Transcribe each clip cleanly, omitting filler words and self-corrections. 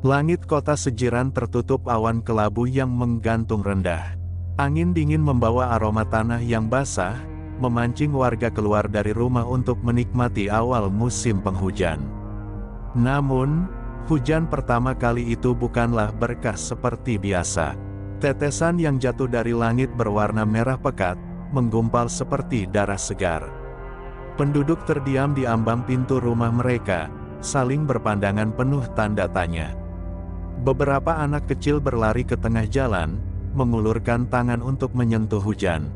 Langit kota Sejiran tertutup awan kelabu yang menggantung rendah. Angin dingin membawa aroma tanah yang basah, memancing warga keluar dari rumah untuk menikmati awal musim penghujan. Namun, hujan pertama kali itu bukanlah berkah seperti biasa. Tetesan yang jatuh dari langit berwarna merah pekat, menggumpal seperti darah segar. Penduduk terdiam di ambang pintu rumah mereka, saling berpandangan penuh tanda tanya. Beberapa anak kecil berlari ke tengah jalan, mengulurkan tangan untuk menyentuh hujan.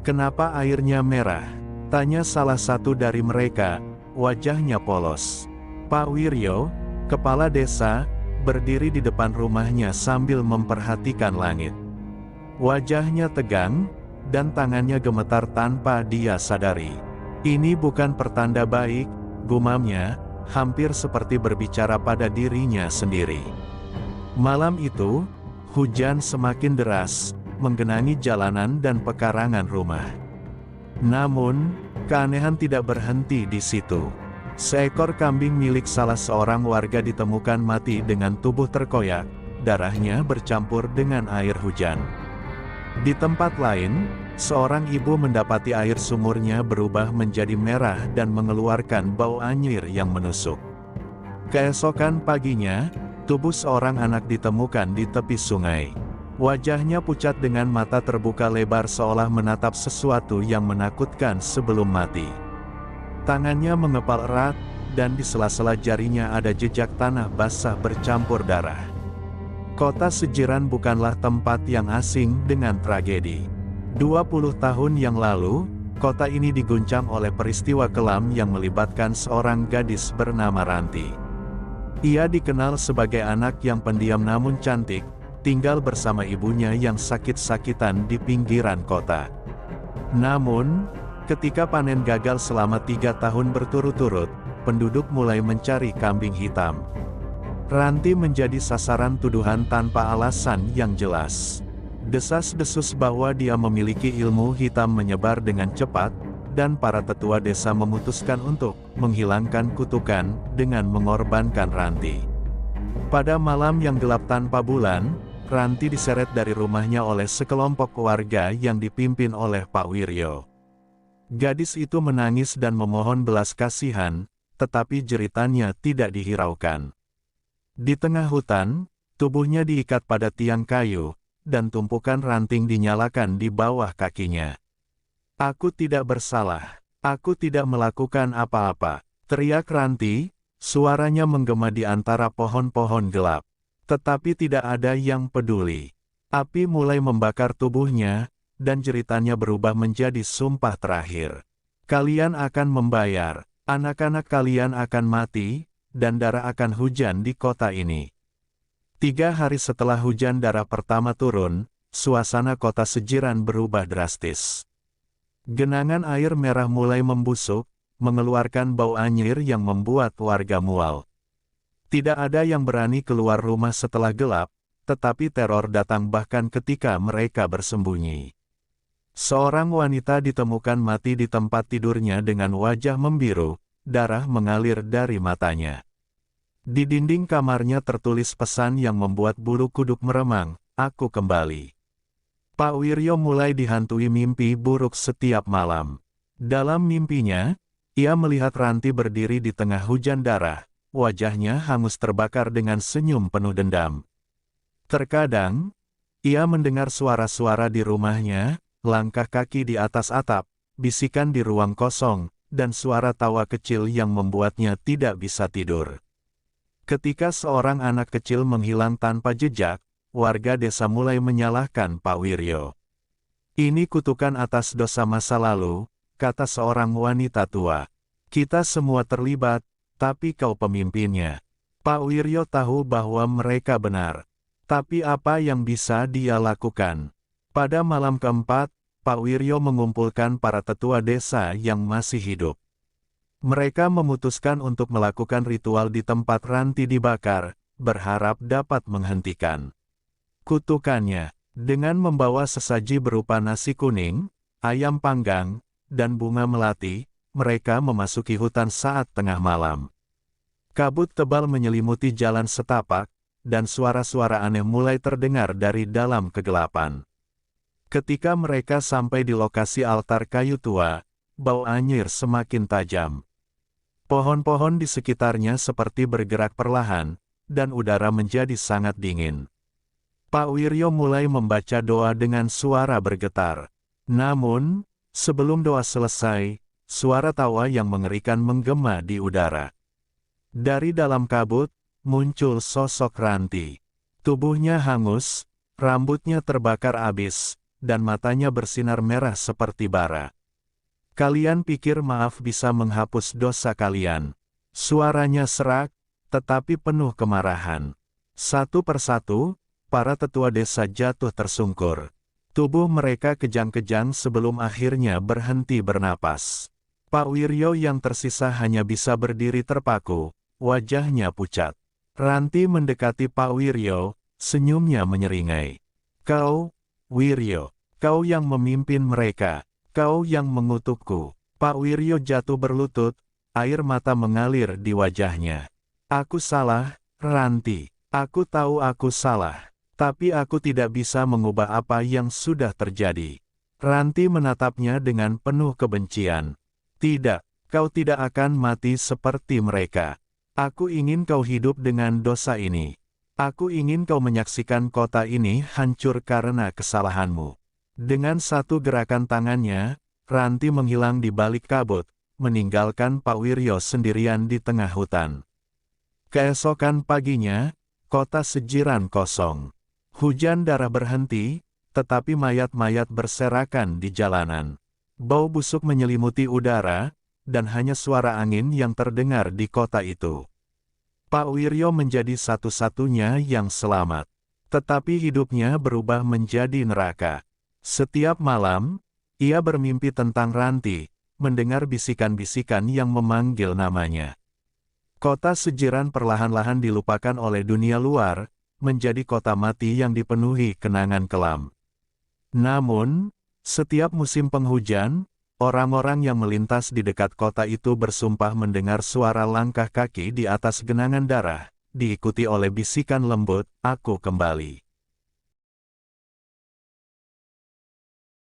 "Kenapa airnya merah?" tanya salah satu dari mereka, wajahnya polos. Pak Wiryo, kepala desa, berdiri di depan rumahnya sambil memperhatikan langit. Wajahnya tegang, dan tangannya gemetar tanpa dia sadari. "Ini bukan pertanda baik," gumamnya, hampir seperti berbicara pada dirinya sendiri. Malam itu, hujan semakin deras, menggenangi jalanan dan pekarangan rumah. Namun, keanehan tidak berhenti di situ. Seekor kambing milik salah seorang warga ditemukan mati dengan tubuh terkoyak, darahnya bercampur dengan air hujan. Di tempat lain, seorang ibu mendapati air sumurnya berubah menjadi merah dan mengeluarkan bau anyir yang menusuk. Keesokan paginya, tubuh seorang anak ditemukan di tepi sungai. Wajahnya pucat dengan mata terbuka lebar seolah menatap sesuatu yang menakutkan sebelum mati. Tangannya mengepal erat, dan di sela-sela jarinya ada jejak tanah basah bercampur darah. Kota Sejiran bukanlah tempat yang asing dengan tragedi. 20 tahun yang lalu, kota ini diguncang oleh peristiwa kelam yang melibatkan seorang gadis bernama Ranti. Ia dikenal sebagai anak yang pendiam namun cantik, tinggal bersama ibunya yang sakit-sakitan di pinggiran kota. Namun, ketika panen gagal selama 3 tahun berturut-turut, penduduk mulai mencari kambing hitam. Ranti menjadi sasaran tuduhan tanpa alasan yang jelas. Desas-desus bahwa dia memiliki ilmu hitam menyebar dengan cepat, dan para tetua desa memutuskan untuk menghilangkan kutukan dengan mengorbankan Ranti. Pada malam yang gelap tanpa bulan, Ranti diseret dari rumahnya oleh sekelompok warga yang dipimpin oleh Pak Wiryo. Gadis itu menangis dan memohon belas kasihan, tetapi jeritannya tidak dihiraukan. Di tengah hutan, tubuhnya diikat pada tiang kayu, dan tumpukan ranting dinyalakan di bawah kakinya. "Aku tidak bersalah, aku tidak melakukan apa-apa," teriak Ranti, suaranya menggema di antara pohon-pohon gelap. Tetapi tidak ada yang peduli. Api mulai membakar tubuhnya, dan jeritannya berubah menjadi sumpah terakhir. "Kalian akan membayar, anak-anak kalian akan mati, dan darah akan hujan di kota ini." 3 hari setelah hujan darah pertama turun, suasana kota Sejiran berubah drastis. Genangan air merah mulai membusuk, mengeluarkan bau anyir yang membuat warga mual. Tidak ada yang berani keluar rumah setelah gelap, tetapi teror datang bahkan ketika mereka bersembunyi. Seorang wanita ditemukan mati di tempat tidurnya dengan wajah membiru, darah mengalir dari matanya. Di dinding kamarnya tertulis pesan yang membuat bulu kuduk meremang, "Aku kembali." Pak Wiryo mulai dihantui mimpi buruk setiap malam. Dalam mimpinya, ia melihat Ranti berdiri di tengah hujan darah, wajahnya hangus terbakar dengan senyum penuh dendam. Terkadang, ia mendengar suara-suara di rumahnya, langkah kaki di atas atap, bisikan di ruang kosong, dan suara tawa kecil yang membuatnya tidak bisa tidur. Ketika seorang anak kecil menghilang tanpa jejak, warga desa mulai menyalahkan Pak Wiryo. "Ini kutukan atas dosa masa lalu," kata seorang wanita tua. "Kita semua terlibat, tapi kau pemimpinnya." Pak Wiryo tahu bahwa mereka benar. Tapi apa yang bisa dia lakukan? Pada malam keempat, Pak Wiryo mengumpulkan para tetua desa yang masih hidup. Mereka memutuskan untuk melakukan ritual di tempat Ranti dibakar, berharap dapat menghentikan kutukannya. Dengan membawa sesaji berupa nasi kuning, ayam panggang, dan bunga melati, mereka memasuki hutan saat tengah malam. Kabut tebal menyelimuti jalan setapak, dan suara-suara aneh mulai terdengar dari dalam kegelapan. Ketika mereka sampai di lokasi altar kayu tua, bau anyir semakin tajam. Pohon-pohon di sekitarnya seperti bergerak perlahan, dan udara menjadi sangat dingin. Pak Wiryo mulai membaca doa dengan suara bergetar. Namun, sebelum doa selesai, suara tawa yang mengerikan menggema di udara. Dari dalam kabut, muncul sosok Ranti. Tubuhnya hangus, rambutnya terbakar abis, dan matanya bersinar merah seperti bara. Kalian pikir maaf bisa menghapus dosa kalian? Suaranya serak, tetapi penuh kemarahan. Satu persatu, para tetua desa jatuh tersungkur. Tubuh mereka kejang-kejang sebelum akhirnya berhenti bernapas. Pak Wiryo yang tersisa hanya bisa berdiri terpaku, wajahnya pucat. Ranti mendekati Pak Wiryo, senyumnya menyeringai. Kau, Wiryo, kau yang memimpin mereka, kau yang mengutukku. Pak Wiryo jatuh berlutut, air mata mengalir di wajahnya. Aku salah, Ranti. Aku tahu aku salah. Tapi aku tidak bisa mengubah apa yang sudah terjadi. Ranti menatapnya dengan penuh kebencian. Tidak, kau tidak akan mati seperti mereka. Aku ingin kau hidup dengan dosa ini. Aku ingin kau menyaksikan kota ini hancur karena kesalahanmu. Dengan satu gerakan tangannya, Ranti menghilang di balik kabut, meninggalkan Pak Wiryo sendirian di tengah hutan. Keesokan paginya, kota Sejiran kosong. Hujan darah berhenti, tetapi mayat-mayat berserakan di jalanan. Bau busuk menyelimuti udara, dan hanya suara angin yang terdengar di kota itu. Pak Wiryo menjadi satu-satunya yang selamat. Tetapi hidupnya berubah menjadi neraka. Setiap malam, ia bermimpi tentang Ranti, mendengar bisikan-bisikan yang memanggil namanya. Kota Sejiran perlahan-lahan dilupakan oleh dunia luar, menjadi kota mati yang dipenuhi kenangan kelam. Namun, setiap musim penghujan, orang-orang yang melintas di dekat kota itu bersumpah mendengar suara langkah kaki di atas genangan darah, diikuti oleh bisikan lembut, "Aku kembali."